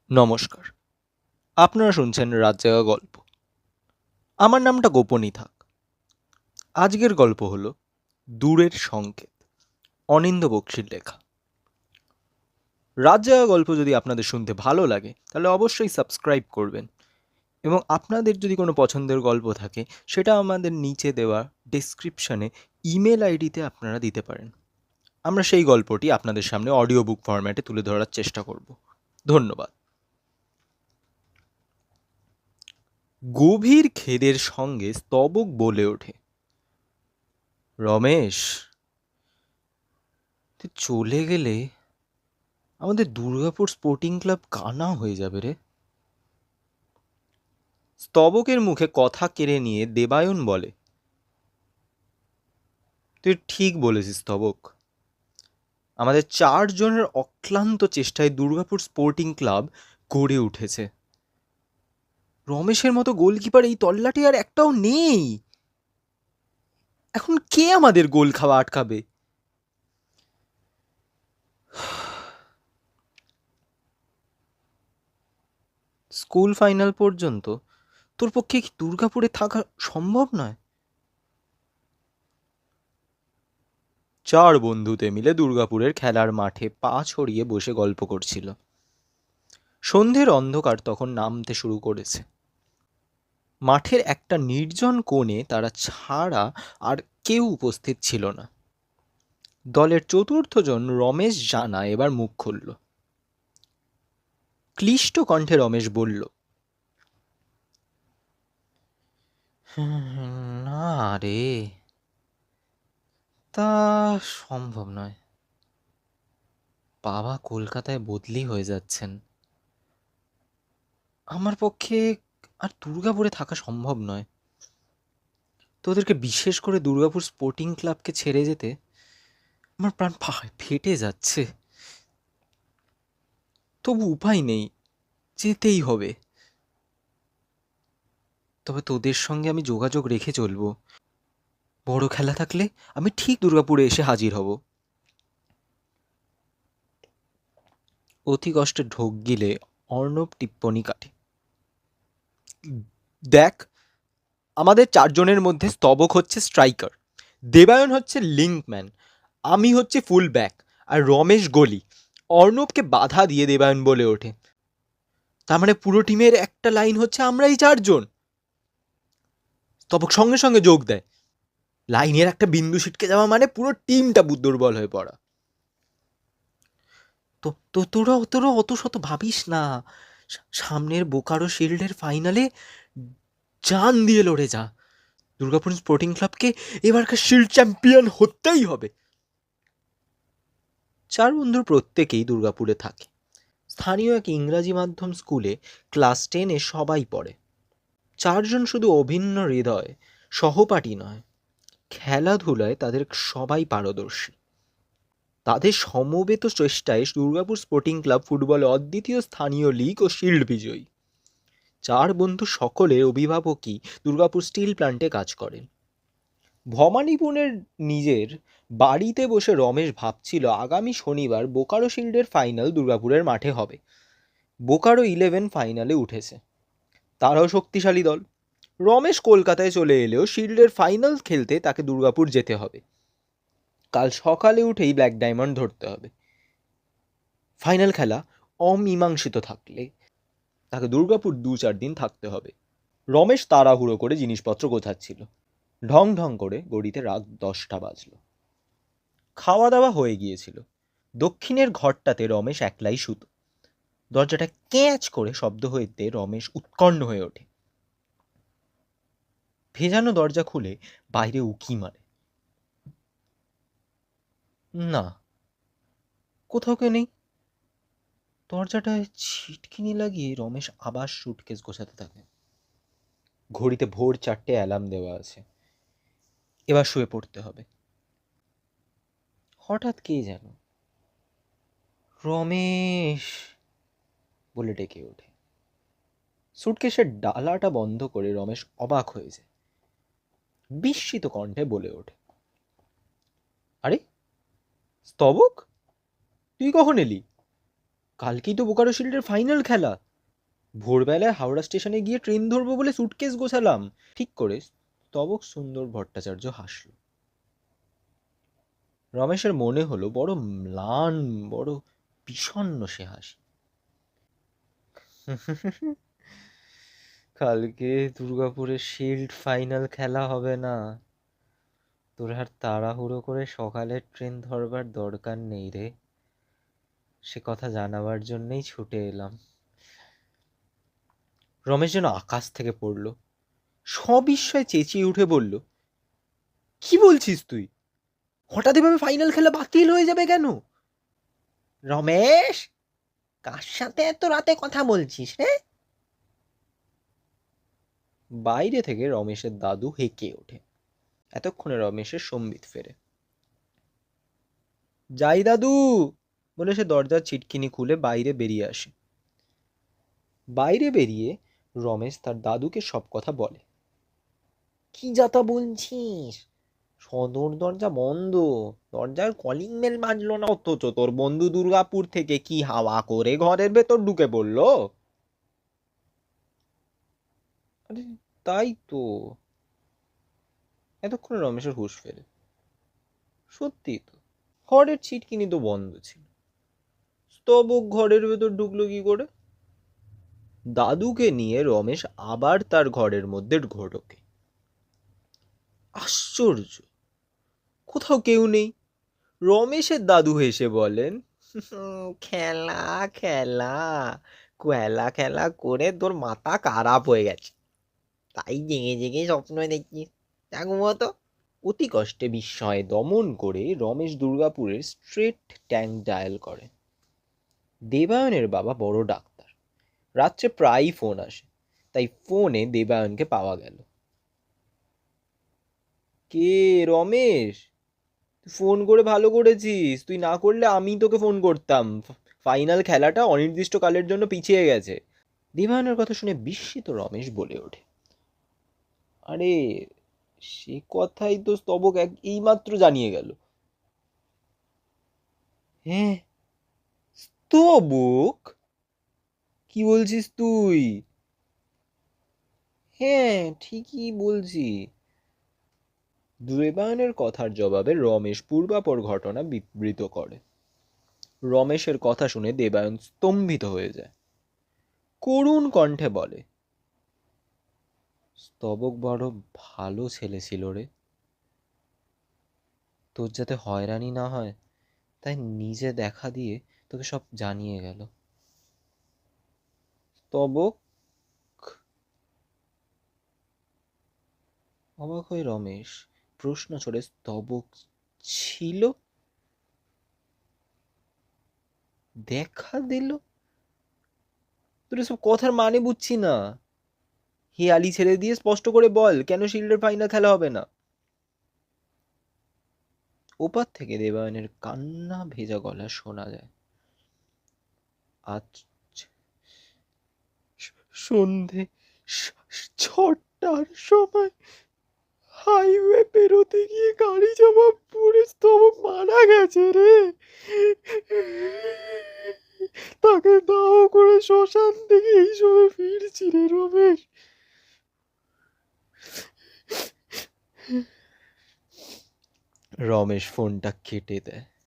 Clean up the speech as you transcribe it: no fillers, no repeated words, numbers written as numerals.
নমস্কার। আপনারা শুনছেন রাত জাগা গল্প। আমার নামটা গোপনই থাক। আজকের গল্প হলো দূরের সংকেত, অনিন্দ্য বক্সীর লেখা। রাত জাগা গল্প যদি আপনাদের শুনতে ভালো লাগে তাহলে অবশ্যই সাবস্ক্রাইব করবেন, এবং আপনাদের যদি কোনো পছন্দের গল্প থাকে সেটা আমাদের নিচে দেওয়া ডেসক্রিপশনে ইমেল আইডিতে আপনারা দিতে পারেন। আমরা সেই গল্পটি আপনাদের সামনে অডিও বুক ফরম্যাটে তুলে ধরার চেষ্টা করব। ধন্যবাদ। গভীর খেদের সঙ্গে স্তবক বলে ওঠে, রমেশ, তুই চলে গেলে আমাদের দুর্গাপুর স্পোর্টিং ক্লাব কানা হয়ে যাবে রে। স্তবকের মুখে কথা কেড়ে নিয়ে দেবায়ন বলে, তুই ঠিক বলেছিস স্তবক। আমাদের 4 জনের অক্লান্ত চেষ্টায় দুর্গাপুর স্পোর্টিং ক্লাব গড়ে উঠেছে। রমেশের মতো গোলকিপার এই তল্লাটে আর একটাও নেই। এখন কে আমাদের গোল খাওয়া আটকাবে? স্কুল ফাইনাল পর্যন্ত তোর পক্ষে কি দুর্গাপুরে থাকা সম্ভব নয়? 4 বন্ধুতে মিলে দুর্গাপুরের খেলার মাঠে পা ছড়িয়ে বসে গল্প করছিল। সন্ধ্যের অন্ধকার তখন নামতে শুরু করেছে। মাঠের একটা নির্জন কোণে তারা ছাড়া আর কেউ উপস্থিত ছিল না। দলের চতুর্থ জন রমেশ জানা এবার মুখ খুলল। ক্লিষ্ট কণ্ঠে রমেশ বলল, না রে, তা সম্ভব নয়। বাবা কলকাতায় বদলি হয়ে যাচ্ছেন, আমার পক্ষে আর দুর্গাপুরে থাকা সম্ভব নয়। তোদেরকে বিশেষ করে দুর্গাপুর স্পোর্টিং ক্লাবকে ছেড়ে যেতে আমার প্রাণ ফেটে যাচ্ছে। তবু উপায় নেই, যেতেই হবে। তবে তোদের সঙ্গে আমি যোগাযোগ রেখে চলবো। বড় খেলা থাকলে আমি ঠিক দুর্গাপুরে এসে হাজির হব। অতি কষ্টে ঢোক গিলে অর্ণব টিপ্পনি কাটে, দেখ, আমাদের 4 জনের মধ্যে স্তবক হচ্ছে স্ট্রাইকার, দেবায়ন হচ্ছে লিঙ্কম্যান, আমি হচ্ছে ফুল ব্যাক, আর রমেশ গোলি। অর্ণবকে বাধা দিয়ে দেবায়ন বলে ওঠে, তার মানে পুরো টিমের একটা লাইন হচ্ছে আমরাই 4 জন। স্তবক সঙ্গে সঙ্গে যোগ দেয়, লাইনের একটা বিন্দু ছিটকে যাওয়া মানে পুরো টিমটা দুর্বল হয়ে পড়া। তো তো তোরা তোরা অত শত ভাবিস না। সামনের বোকারো শিল্ডের ফাইনালে জান দিয়ে লড়ে যা। দুর্গাপুর স্পোর্টিং ক্লাবকে এবারকার শিল্ড চ্যাম্পিয়ন হতেই হবে। 4 বন্ধুর প্রত্যেকেই দুর্গাপুরে থাকে। স্থানীয় এক ইংরাজি মাধ্যম স্কুলে ক্লাস 10-এ সবাই পড়ে। 4 জন শুধু অভিন্ন হৃদয় সহপাঠী নয়, খেলাধুলায় তাদের সবাই পারদর্শী। তাদের সমবেত চেষ্টায় দুর্গাপুর স্পোর্টিং ক্লাব ফুটবলে অদ্বিতীয় স্থানীয় লীগ ও শিল্ড বিজয়ী। 4 বন্ধু সকলের অভিভাবকই দুর্গাপুর স্টিল প্ল্যান্টে কাজ করেন। ভবানীপুরের নিজের বাড়িতে বসে রমেশ ভাবছিল আগামী শনিবার বোকারো শিল্ডের ফাইনাল দুর্গাপুরের মাঠে হবে। বোকারো 11 ফাইনালে উঠেছে, তারাও শক্তিশালী দল। রমেশ কলকাতায় চলে এলেও শিল্ডের ফাইনাল খেলতে তাকে দুর্গাপুর যেতে হবে। কাল সকালে উঠেই ব্ল্যাক ডায়মন্ড ধরতে হবে। ফাইনাল খেলা অমীমাংসিত থাকলে তাকে দুর্গাপুর 2-4 দিন থাকতে হবে। রমেশ তাড়াহুড়ো করে জিনিসপত্র গোছাচ্ছিল। ঢং ঢং করে ঘড়িতে রাত 10টা বাজল। খাওয়া দাওয়া হয়ে গিয়েছিল। দক্ষিণের ঘরটাতে রমেশ একলাই শুতো। দরজাটা ক্যাঁচ করে শব্দ হইতে রমেশ উৎকণ্ঠ হয়ে ওঠে। ভেজানো দরজা খুলে বাইরে উকি মারে, না, কোথাও কেউ নেই। দরজাটায় ছিটকিনি লাগিয়ে রমেশ আবার সুটকেস গোছাতে থাকে। ঘড়িতে ভোর 4টে অ্যালার্ম দেওয়া আছে, এবার শুয়ে পড়তে হবে। হঠাৎ কে যেন রমেশ বলে ডেকে ওঠে। সুটকেসের ডালাটা বন্ধ করে রমেশ অবাক হয়ে যায়। বিস্মিত কণ্ঠে বলে ওঠে, আরে স্তবক, তুই কখন এলি? কালকেই তো বোকারো শিল্ডের ফাইনাল খেলা। ভোরবেলায় হাওড়া স্টেশনে গিয়ে ট্রেন ধরবো বলে সুটকেস গোছালাম ঠিক করে। স্তবক সুন্দর ভট্টাচার্য হাসল। রমেশের মনে হলো বড় ম্লান, বড় বিষণ্ণ সে হাসি। কালকে দুর্গাপুরে শিল্ড ফাইনাল খেলা হবে না। তোর আর তাড়াহুড়ো করে সকালের ট্রেন ধরবার দরকার নেই রে, সে কথা জানাবার জন্যই ছুটে এলাম। রমেশ যেন আকাশ থেকে পড়ল, সবিস্ময়ে চেঁচিয়ে উঠে বলল, কি বলছিস তুই? হঠাৎ এভাবে ফাইনাল খেলা বাতিল হয়ে যাবে কেন? রমেশ, কার সাথে এত রাতে কথা বলছিস রে? বাইরে থেকে রমেশের দাদু হেঁকে ওঠে। এতক্ষণে রমেশের সম্বিত ফেরে। যাই দাদু বলে সে দরজার ছিটকিনি খুলে বাইরে বেরিয়ে আসে। বাইরে বেরিয়ে রমেশ তার দাদুকে সব কথা বলে। কি যাতা বলছিস? সদর দরজা বন্ধ, দরজার কলিং বেল বাজলো না, অথচ তোর বন্ধু দুর্গাপুর থেকে কি হাওয়া করে ঘরের ভেতর ঢুকে পড়লো? আরে তাই তো। এতক্ষণে রমেশের হুঁশ ফেরে। সত্যি তো, ঘরের ছিটকিনি তো বন্ধ ছিল। স্তবক ঘরের ভেতর ঢুকলো কি করে? দাদুকে নিয়ে রমেশ আবার তার ঘরের মধ্যে ঢোকে। আশ্চর্য, কোথাও কেউ নেই। রমেশের দাদু হেসে বলেন, খেলা খেলা খেলা খেলা করে তোর মাথা খারাপ হয়ে গেছে, তাই জেগে জেগে স্বপ্ন দেখছিস। দেখবো তো। অতি কষ্টে বিস্ময়ে দমন করে রমেশ দুর্গাপুরের স্ট্রেট ট্যাঙ্ক ডায়াল করে। দেবায়নের বাবা বড় ডাক্তার, রাত্রে প্রায়ই ফোন আসে, তাই ফোনে দেবায়নকে পাওয়া গেল। কে? রমেশ, তুই ফোন করে ভালো করেছিস। তুই না করলে আমি তোকে ফোন করতাম। ফাইনাল খেলাটা অনির্দিষ্টকালের জন্য পিছিয়ে গেছে। দেবায়নের কথা শুনে বিস্মিত রমেশ বলে ওঠে, আরে সে কথাই তো স্তবক এইমাত্র জানিয়ে গেল। হ্যাঁ, স্তবক? কি বলছিস তুই? হ্যাঁ, ঠিকই বলছি। দেবায়নের কথার জবাবে রমেশ পূর্বাপর ঘটনা বিবৃত করে। রমেশের কথা শুনে দেবায়ন স্তম্ভিত হয়ে যায়। করুণ কণ্ঠে বলে, স্তবক বড় ভালো ছেলে ছিল রে। তোর যাতে হয়রানি না হয় তাই নিজে দেখা দিয়ে তোকে সব জানিয়ে গেল। স্তবক? অবাক হয়ে রমেশ প্রশ্ন ছড়ে, স্তবক ছিল? দেখা দিল? তোর এসব কথার মানে বুঝছি না। হেয়ালি ছেড়ে দিয়ে স্পষ্ট করে বল, কেন শিল্ডের ফাইনাল খেলা হবে না? ওপার থেকে দেবায়নের কান্না ভেজা গলা শোনা যায়। আজ সন্ধে 6টার সময় হাইওয়ে পেরোতে গিয়ে গাড়ি চাপা পড়ে স্তবক মারা গেছে রে। তাকে দাও করে শ্মশান থেকে এই সময় ফিরছি রে রমেশ। রমেশ ফোনটা কেটে দেয়।